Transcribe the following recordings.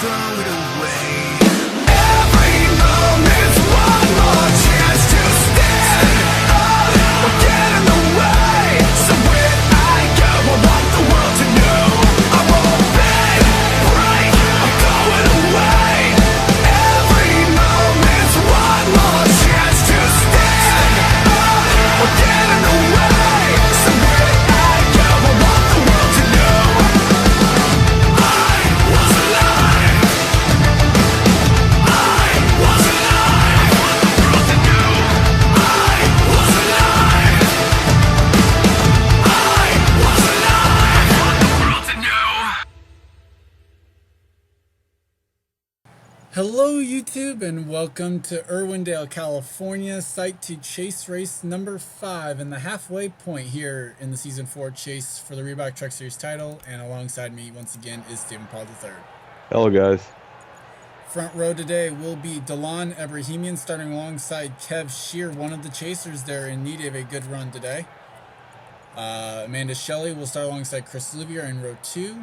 throw it away. Every moment's one more chance to stand up or get in the way. So when I go, I want the world to know I won't beg, break, I'm going away. Every moment's one more chance to stand up or get in the way. So when I go, I want the world to know I was alive. I was alive. I want the world to know I was alive. I was alive. I want the world to know. Hello YouTube and welcome to Irwindale, California, site to chase race number 5 and the halfway point here in the season 4 chase for the Reebok Truck Series title, and alongside me once again is Stephen Paul III. Hello guys. Front row today will be Delon Ebrahimian starting alongside Kev Shear, one of the chasers there in need of a good run today. Amanda Shelley will start alongside Chris Olivier in row 2.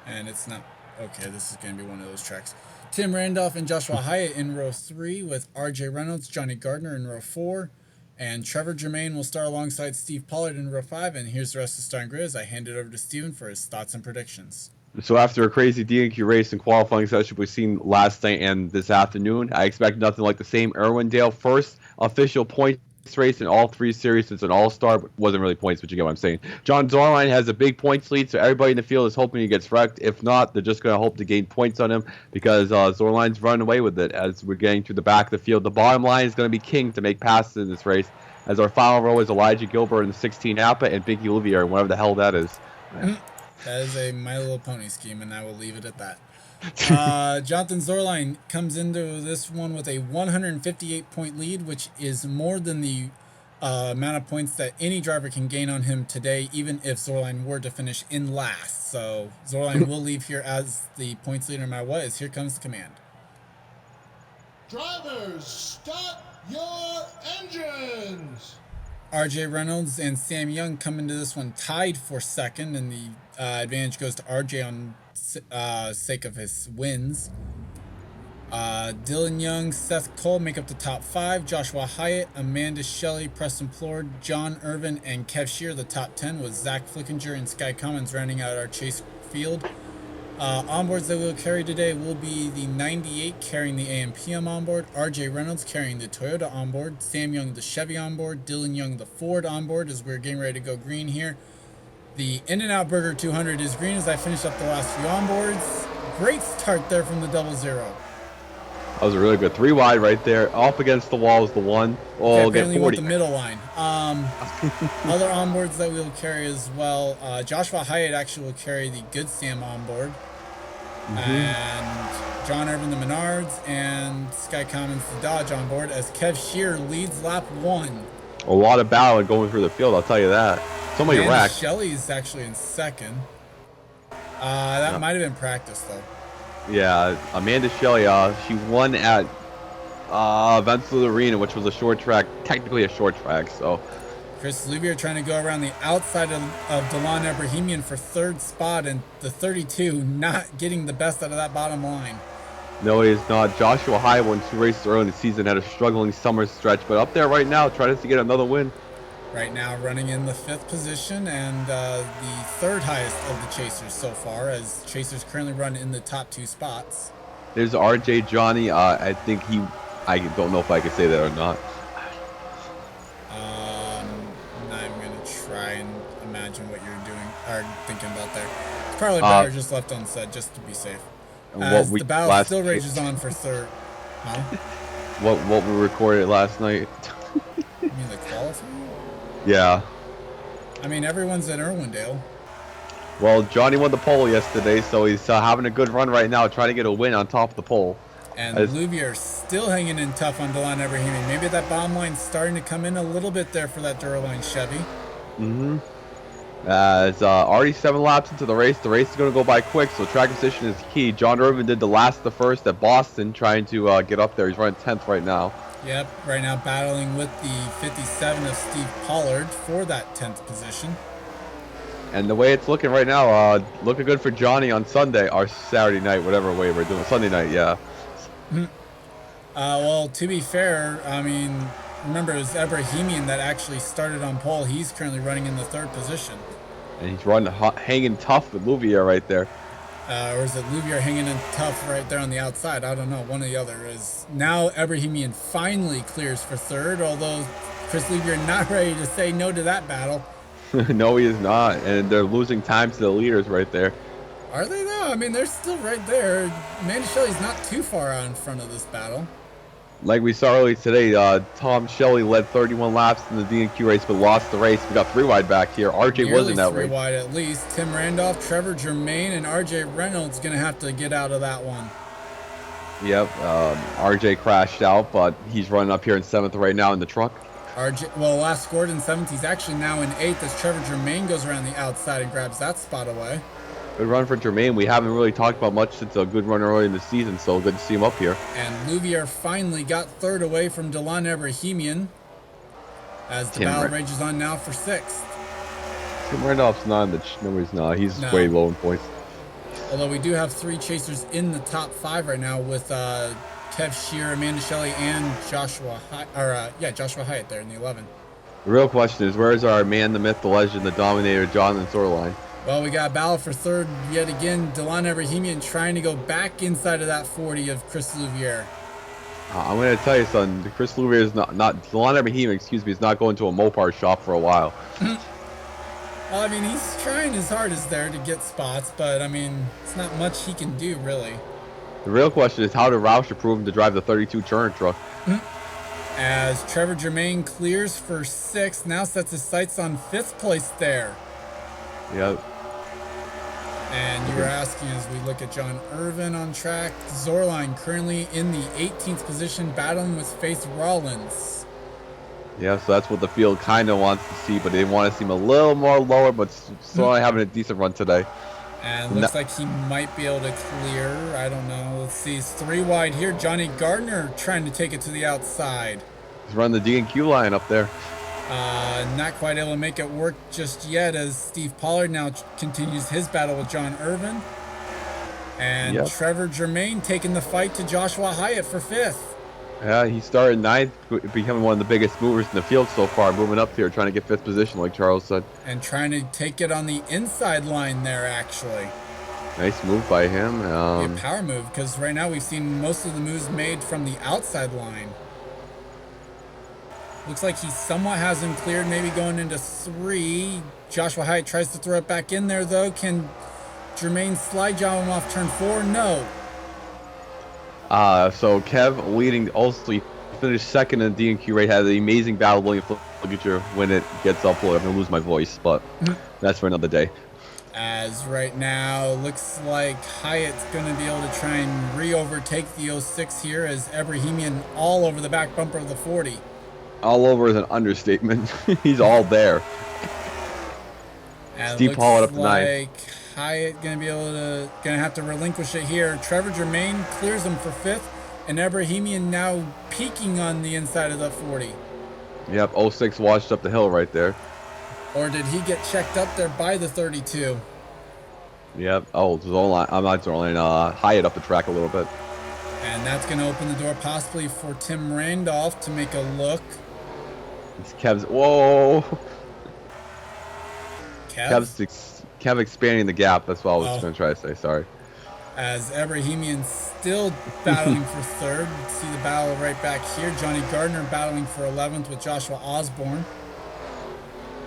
And it's not... Okay, this is going to be one of those tracks. Tim Randolph and Joshua Hyatt in row 3 with RJ Reynolds, Johnny Gardner in row 4. And Trevor Germain will start alongside Steve Pollard in row 5. And here's the rest of the starting grid as I hand it over to Steven for his thoughts and predictions. So after a crazy DNQ race and qualifying session we've seen last night and this afternoon, I expect nothing like the same. Irwindale first official points race in all 3 series. It's an all-star, but wasn't really points, but you get what I'm saying. John Zorline has a big points lead, so everybody in the field is hoping he gets wrecked. If not, they're just going to hope to gain points on him because Zorline's running away with it as we're getting to the back of the field. The bottom line is going to be king to make passes in this race, as our final row is Elijah Gilbert in the 16 Appa and Binky Olivier, whatever the hell that is. That is a My Little Pony scheme, and I will leave it at that. Jonathan Zorline comes into this one with a 158-point lead, which is more than the amount of points that any driver can gain on him today, even if Zorline were to finish in last. So Zorline will leave here as the points leader no matter what, as here comes the command. Drivers, start your engines! RJ Reynolds and Sam Young come into this one tied for second, and the advantage goes to RJ on sake of his wins. Dylan Young, Seth Cole make up the top 5. Joshua Hyatt, Amanda Shelley, Preston Plord, John Irvin, and Kev Shear the top 10, with Zach Flickinger and Sky Commons rounding out our chase field. Onboards that we'll carry today will be the 98 carrying the AM/PM onboard, RJ Reynolds carrying the Toyota onboard, Sam Young the Chevy onboard, Dylan Young the Ford onboard as we're getting ready to go green here. The In-N-Out Burger 200 is green as I finish up the last few onboards. Great start there from the 00. That was a really good 3 wide right there. Off against the wall is the 1. Oh, Okay, get 40. the middle line. Other onboards that we'll carry as well. Joshua Hyatt actually will carry the Good Sam onboard. And John Irvin the Menards and Sky Commons the Dodge onboard as Kev Shear leads lap 1. A lot of battle going through the field, I'll tell you that. So many racks. Shelley's actually in second. That might have been practice though. Yeah, Amanda Shelley, she won at Ventura Arena, which was a short track, technically a short track, so. Chris Olivier trying to go around the outside of Delon Ebrahimian for 3rd spot, and the 32 not getting the best out of that bottom line. No, he is not. Joshua Hyatt won 2 races early in the season, had a struggling summer stretch, but up there right now, trying to get another win. Right now running in the 5th position and the 3rd highest of the chasers so far, as chasers currently run in the top 2 spots. There's RJ Johnny. I think I don't know if I can say that or not. I'm going to try and imagine what you're doing or thinking about there. It's probably better just left unsaid just to be safe. As the battle still rages on for 3rd. Huh? What we recorded last night. You mean the qualifying? Yeah. I mean, everyone's in Irwindale. Well, Johnny won the pole yesterday, so he's having a good run right now, trying to get a win on top of the pole. And Olivier still hanging in tough on Delon Ebrahimian. Maybe that bottom line's starting to come in a little bit there for that Duraline Chevy. It's already 7 laps into the race. The race is going to go by quick, so track position is key. John Irvin did the first at Boston, trying to get up there. He's running 10th right now. Yep, right now battling with the 57 of Steve Pollard for that 10th position. And the way it's looking right now, looking good for Johnny on Sunday or Saturday night, whatever way we're doing. Sunday night, yeah. Well, to be fair, I mean, remember it was Ebrahimian that actually started on pole. He's currently running in the 3rd position. And he's running, hanging tough with Louvier right there. Or is it Louvier hanging in tough right there on the outside? I don't know. One or the other is. Now Ebrahimian finally clears for 3rd, although Chris Louvier not ready to say no to that battle. No, he is not. And they're losing time to the leaders right there. Are they though? I mean, they're still right there. Amanda Shelley's not too far out in front of this battle. Like we saw earlier today, Tom Shelley led 31 laps in the DNQ race, but lost the race. We got 3 wide back here. RJ was in that race. 3 wide at least. Tim Randolph, Trevor Germain, and RJ Reynolds going to have to get out of that one. Yep, RJ crashed out, but he's running up here in 7th right now in the truck. Last scored in 7th. He's actually now in 8th as Trevor Germain goes around the outside and grabs that spot away. Good run for Germain. We haven't really talked about much since a good run early in the season, so good to see him up here. And Louvier finally got 3rd away from Delon Ebrahimian as the battle rages on now for 6th. Tim Randolph's not in the... No, he's not. He's way low in points. Although we do have 3 chasers in the top 5 right now with Kev Shear, Amanda Shelley, and Joshua Hyatt there in the 11. The real question is, where is our man, the myth, the legend, the dominator, Jonathan Sorline? Well, we got a battle for 3rd yet again. Delon Ebrahimian trying to go back inside of that 40 of Chris Louvier. I'm going to tell you, son, Chris Louvier is not Delon Ebrahimian, is not going to a Mopar shop for a while. Well, I mean, he's trying his hardest there to get spots, but, I mean, it's not much he can do, really. The real question is, how did Roush approve him to drive the 32 turn truck? As Trevor Germain clears for 6th, now sets his sights on 5th place there. Yep. And you were asking as we look at John Irvin on track. Zorline currently in the 18th position, battling with Faith Rollins. Yeah, so that's what the field kind of wants to see, but they want to see him a little more lower, but still having a decent run today. And looks like he might be able to clear. I don't know. Let's see. It's 3 wide here. Johnny Gardner trying to take it to the outside. He's running the DNQ line up there. Not quite able to make it work just yet as Steve Pollard now continues his battle with John Irvin. And Trevor Germain taking the fight to Joshua Hyatt for 5th. Yeah, he started 9th, becoming one of the biggest movers in the field so far, moving up here, trying to get 5th position, like Charles said. And trying to take it on the inside line there, actually. Nice move by him. A power move, because right now we've seen most of the moves made from the outside line. Looks like he somewhat has him cleared, maybe going into 3. Joshua Hyatt tries to throw it back in there, though. Can Jermaine slide job him off turn 4? No. So Kev leading, also he finished 2nd in the DNQ rate, had an amazing battle with William Flicker when it gets uploaded. I'm going to lose my voice, but that's for another day. As right now, looks like Hyatt's going to be able to try and re-overtake the 06 here as Ebrahimian all over the back bumper of the 40. All over is an understatement. He's all there. And Steve Pollard up to 9th. Hyatt gonna have to relinquish it here. Trevor Germain clears him for 5th, and Ebrahimian now peaking on the inside of the 40. Yep, 06 washed up the hill right there. Or did he get checked up there by the 32? Yep. Oh, Zorline. I'm not Zorline. Hyatt up the track a little bit. And that's gonna open the door possibly for Tim Randolph to make a look. It's Kev's. Whoa. Kev expanding the gap. That's what I was going to try to say. Sorry. As Ebrahimian still battling for 3rd. See the battle right back here. Johnny Gardner battling for 11th with Joshua Osborne.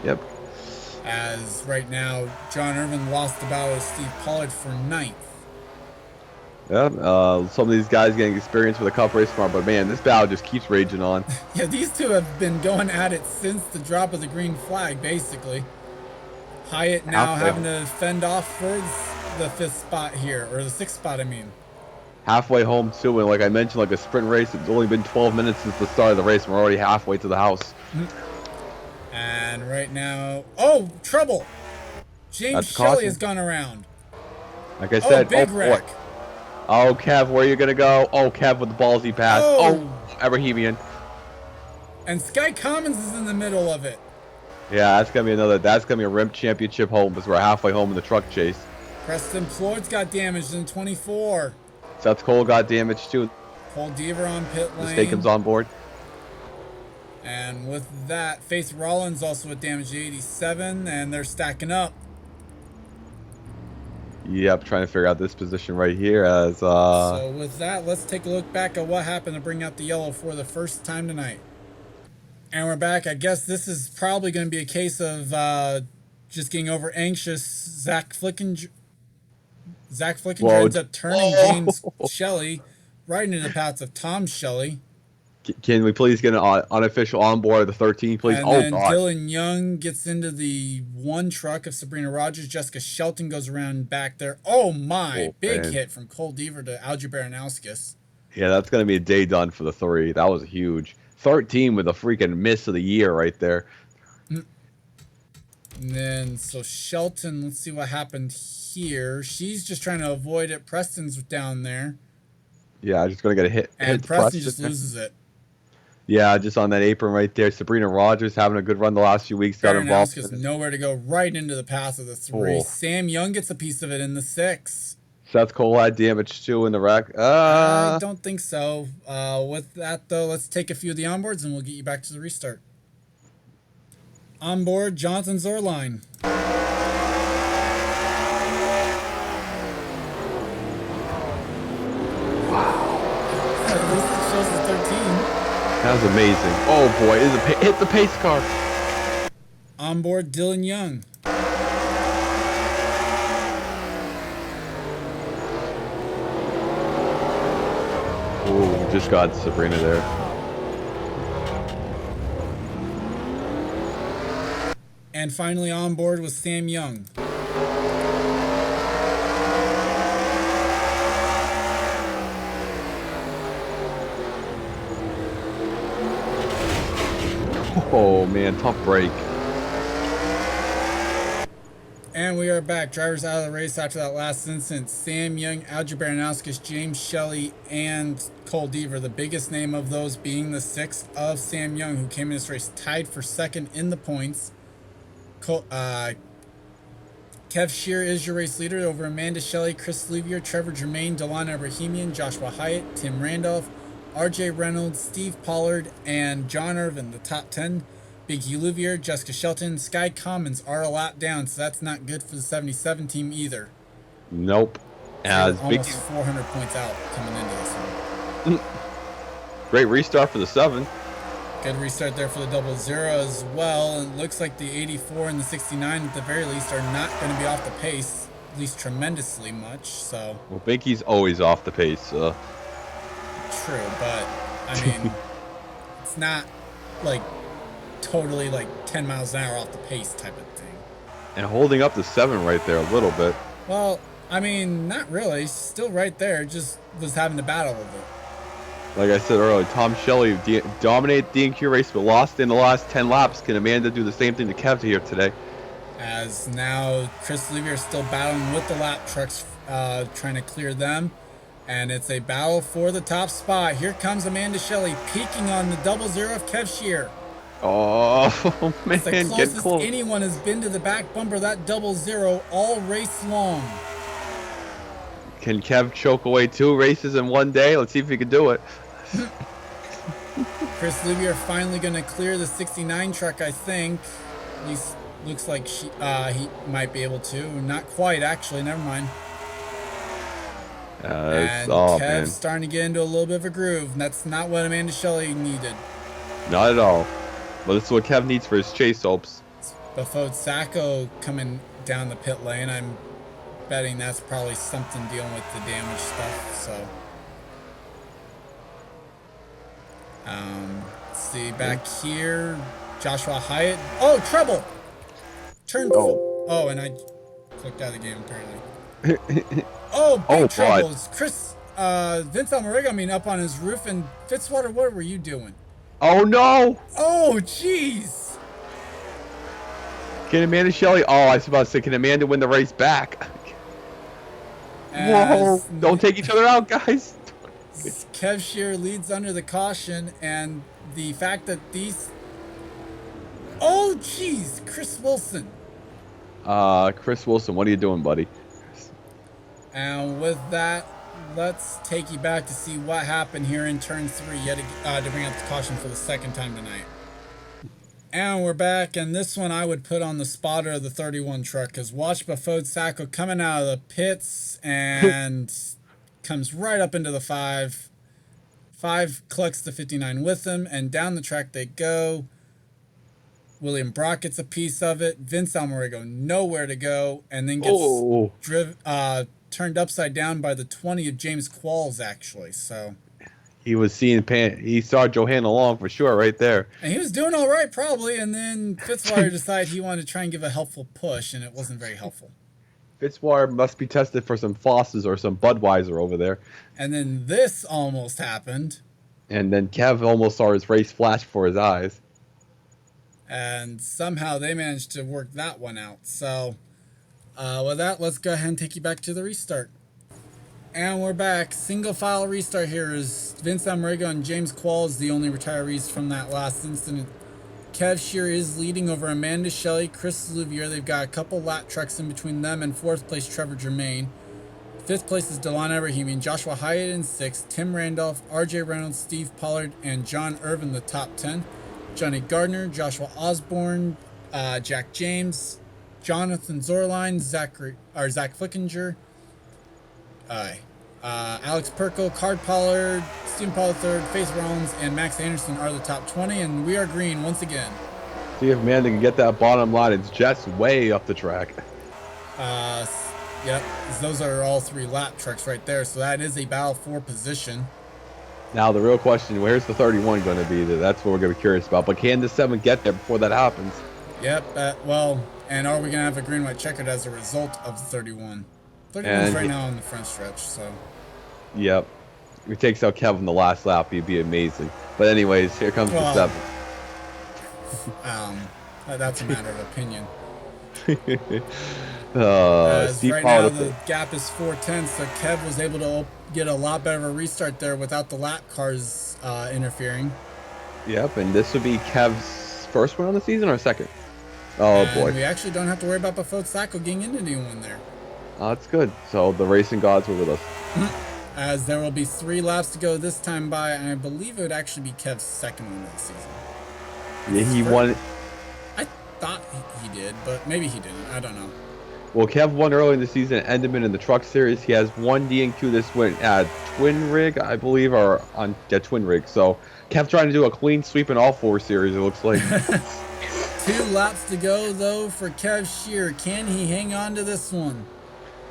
Yep. As right now, John Irvin lost the battle with Steve Pollard for 9th. Yeah, some of these guys getting experience with a cup race tomorrow, but man, this battle just keeps raging on. Yeah, these two have been going at it since the drop of the green flag, basically. Hyatt now having to fend off for the 5th spot here, or the 6th spot, I mean. Halfway home, too, and like I mentioned, like a sprint race, it's only been 12 minutes since the start of the race, and we're already halfway to the house. And right now, oh, trouble! James Shelley has gone around. Like I said, big wreck. Oh, Kev, where are you going to go? Oh, Kev with the ballsy pass. Oh, Ebrahimian. And Sky Commons is in the middle of it. Yeah, that's gonna be another. That's gonna be a rim championship home because we're halfway home in the truck chase. Preston Plourd's got damaged in 24. Seth Cole got damaged too. Cole Deaver on pit The lane. Steakums on board. And with that, Faith Rollins also with damage 87, and they're stacking up. Yep, trying to figure out this position right here as So with that, let's take a look back at what happened to bring out the yellow for the first time tonight. And we're back. I guess this is probably going to be a case of just getting over anxious. Zach Flickinger ends up turning James Shelley right into the paths of Tom Shelley. Can we please get an unofficial onboard of the 13, please? And then God. Dylan Young gets into the one truck of Sabrina Rogers. Jessica Shelton goes around back there. Oh my! Oh, big man. hit from Cole Deaver to Algie Baranowskis. Yeah, that's going to be a day done for the 3. That was huge. 13 with a freaking miss of the year right there. And then, so Shelton, let's see what happened here. She's just trying to avoid it. Preston's down there. Yeah, just going to get a hit. And hit Preston just loses it. Yeah, just on that apron right there. Sabrina Rogers having a good run the last few weeks. Got involved. Baranowski's nowhere to go, right into the path of the 3. Oh. Sam Young gets a piece of it in the 6. Seth Cole had damage too in the wreck. I don't think so. With that, though, let's take a few of the onboards and we'll get you back to the restart. Onboard, Jonathan Zorline. At least it shows the 13. That was amazing. Oh boy, hit the pace car. Onboard, Dylan Young. Ooh, just got Sabrina there. And finally on board was Sam Young. Oh man, tough break. And we are back. Drivers out of the race after that last incident. Sam Young, Algie Baranowskis, James Shelley, and Cole Deaver. The biggest name of those being the 6 of Sam Young, who came in this race tied for second in the points. Kev Shear is your race leader over Amanda Shelley, Chris Levier, Trevor Germain, Delana Brahimian, Joshua Hyatt, Tim Randolph, RJ Reynolds, Steve Pollard, and John Irvin. The top 10. Biggie Louvier, Jessica Shelton, Sky Commons are a lap down, so that's not good for the 77 team either. Nope. As almost 400 points out coming into this one. Great restart for the 7. Good restart there for the 00 as well. And it looks like the 84 and the 69 at the very least are not going to be off the pace, at least tremendously much. So Well, Binky's always off the pace. true, but I mean, it's not like totally like 10 miles an hour off the pace type of thing. And holding up the 7 right there a little bit. Well, I mean, not really. Still right there. Just was having to battle with it. Like I said earlier, Tom Shelley dominated the DNQ race, but lost in the last 10 laps. Can Amanda do the same thing to Kev here today? As now Chris Levy is still battling with the lap trucks, trying to clear them. And it's a battle for the top spot. Here comes Amanda Shelley peeking on the 00 of Kev Shear. Oh, man, It's the get closest close. anyone has been to the back bumper of that 00 all race long. Can Kev choke away 2 races in one day? Let's see if he can do it. Chris Levy are finally going to clear the 69 truck, I think. At least looks like he might be able to. Not quite, actually. Never mind. And oh, Kev's man. starting to get into a little bit of a groove. And that's not what Amanda Shelley needed. Not at all. But this is what Kev needs for his chase hopes. Befode Sacco coming down the pit lane. I'm betting that's probably something dealing with the damage stuff. So, let's see back here. Joshua Hyatt. Oh, trouble! Turn. Oh, and I clicked out of the game apparently. Oh, big trouble! It's Chris, Vince Almariga, up on his roof, and Fitzwater. What were you doing? Oh, no! Oh, jeez! Can Amanda Shelley... Oh, I was about to say, can Amanda win the race back? Whoa! Don't take each other out, guys! Kev Shear leads under the caution, and the fact that these... Oh, Oh, jeez, Chris Wilson. Chris Wilson, what are you doing, buddy? And with that, let's take you back to see what happened here in turn 3, to bring up the caution for the second time tonight. And we're back, and this one I would put on the spotter of the 31 truck, because watch Bafode Sacco coming out of the pits and comes right up into the 5. 5 collects the 59 with him, and down the track they go. William Brock gets a piece of it. Vince Almorigo nowhere to go, and then gets turned upside down by the 20 of James Qualls, actually. So He was seeing he saw Johanna Long for sure right there. and he was doing all right probably, and then Fitzwater decided he wanted to try and give a helpful push, and it wasn't very helpful. Fitzwater must be tested for some Fosses or some Budweiser over there. And then this almost happened, And then Kev almost saw his race flash before his eyes. and somehow they managed to work that one out. So with that, let's go ahead and take you back to the restart. And we're back. Single file restart here is Vince Almorigo and James Qualls, the only retirees from that last incident. Kev Shear is leading over Amanda Shelley, Chris Louvier. They've got a couple lap trucks in between them, and 4th place Trevor Germain. 5th place is Delon Abrahamian, Joshua Hyatt in 6th, Tim Randolph, RJ Reynolds, Steve Pollard, and John Irvin the top 10. Johnny Gardner, Joshua Osborne, Jack James, Jonathan Zorline, Zach Flickinger, Alex Perko, Card Pollard, Stephen Pollard 3rd, Faith Rollins, and Max Anderson are the top 20, and we are green once again. See if Amanda can get that bottom line. It's just way up the track. Yep, those are all 3 lap trucks right there, so that is a battle for position. Now the real question, where's the 31 going to be? That's what we're going to be curious about. But can the 7 get there before that happens? Yep, well, and are we going to have a green-white checkered as a result of the 31? 31's right now on the front stretch, so. Yep. If he takes out Kevin the last lap, he'd be amazing. But anyways, here comes the 7. That's a matter of opinion. Steve right now the gap is 4 tenths, so Kev was able to get a lot better of a restart there without the lap cars interfering. Yep, and this would be Kev's first one on the season or second? Oh And boy. we actually don't have to worry about Bafode Sacco getting into anyone there, Oh, that's good. So the racing gods were with us. as there will be 3 laps to go this time by, and I believe it would actually be Kev's second one of the season. Yeah, he won. I thought he did, but maybe he didn't. I don't know. Well, Kev won early in the season at Enderman in the Truck Series. He has 1 DNQ this win at Twin Rig, I believe, or on Twin Rig. So Kev trying to do a clean sweep in all 4 series, it looks like. 2 laps to go, though, for Kev Shear. Can he hang on to this one?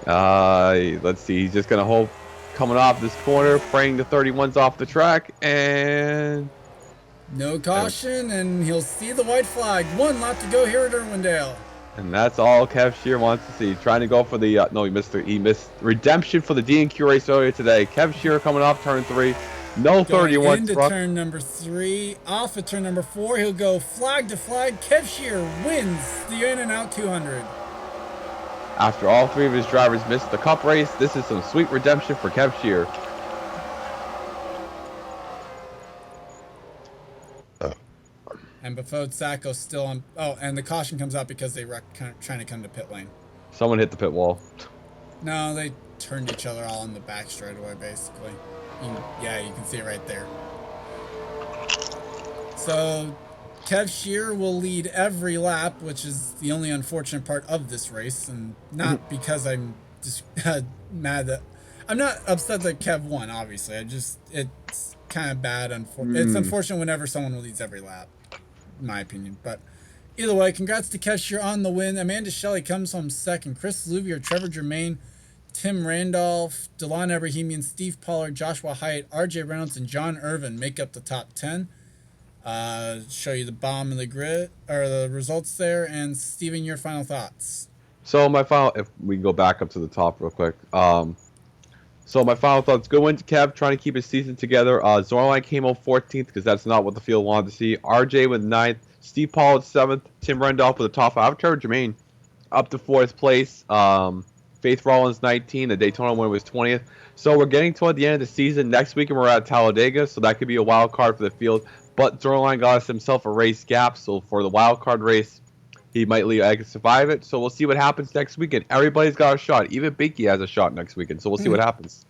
Let's see. He's just going to hold coming off this corner, praying the 31's off the track, and No caution, and he'll see the white flag. 1 lap to go here at Irwindale. that's all Kev Shear wants to see. Trying to go for the no, he missed redemption for the DNQ race earlier today. Kev Shear coming off turn 3. No 31 into truck. turn number 3, off of turn number 4, he'll go flag to flag. Kev Shear wins the in and out 200. After all 3 of his drivers missed the cup race, this is some sweet redemption for Kev Shear. And Bafode Sacco still on. Oh, and the caution comes out because they were trying to come to pit lane. Someone hit the pit wall. No, they turned each other all on the back straightaway, basically. Yeah, you can see it right there. So, Kev Shear will lead every lap, which is the only unfortunate part of this race, and not because I'm just mad that I'm not upset that Kev won. Obviously, it's kind of bad. It's unfortunate whenever someone leads every lap, in my opinion. But either way, congrats to Kev Shear on the win. Amanda Shelley comes home second. Chris Louvier, Trevor Germain, Tim Randolph, Delon Abrahamian, Steve Pollard, Joshua Hyatt, RJ Reynolds, and John Irvin make up the top 10. Show you the bottom of the grid, or the results there. And Steven, your final thoughts. So my final, if we go back up to the top real quick. So my final thoughts, good win to Kev, trying to keep his season together. Zorline came home 14th because that's not what the field wanted to see. RJ with 9th, Steve Pollard 7th, Tim Randolph with a top 5. Trevor Germain up to 4th place. Faith Rollins 19, the Daytona winner was 20th. So we're getting toward the end of the season. Next weekend we're at Talladega, so that could be a wild card for the field. But Zorline got us himself a race gap, so for the wild card race, he might leave. I can survive it. So we'll see what happens next weekend. Everybody's got a shot. Even Binky has a shot next weekend. So we'll see what happens.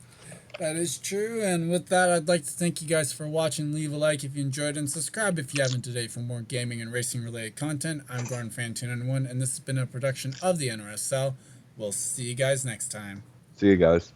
That is true. And with that, I'd like to thank you guys for watching. Leave a like if you enjoyed and subscribe if you haven't today for more gaming and racing related content. I'm Gordon Fan291 and this has been a production of the NRSL. We'll see you guys next time. See you guys.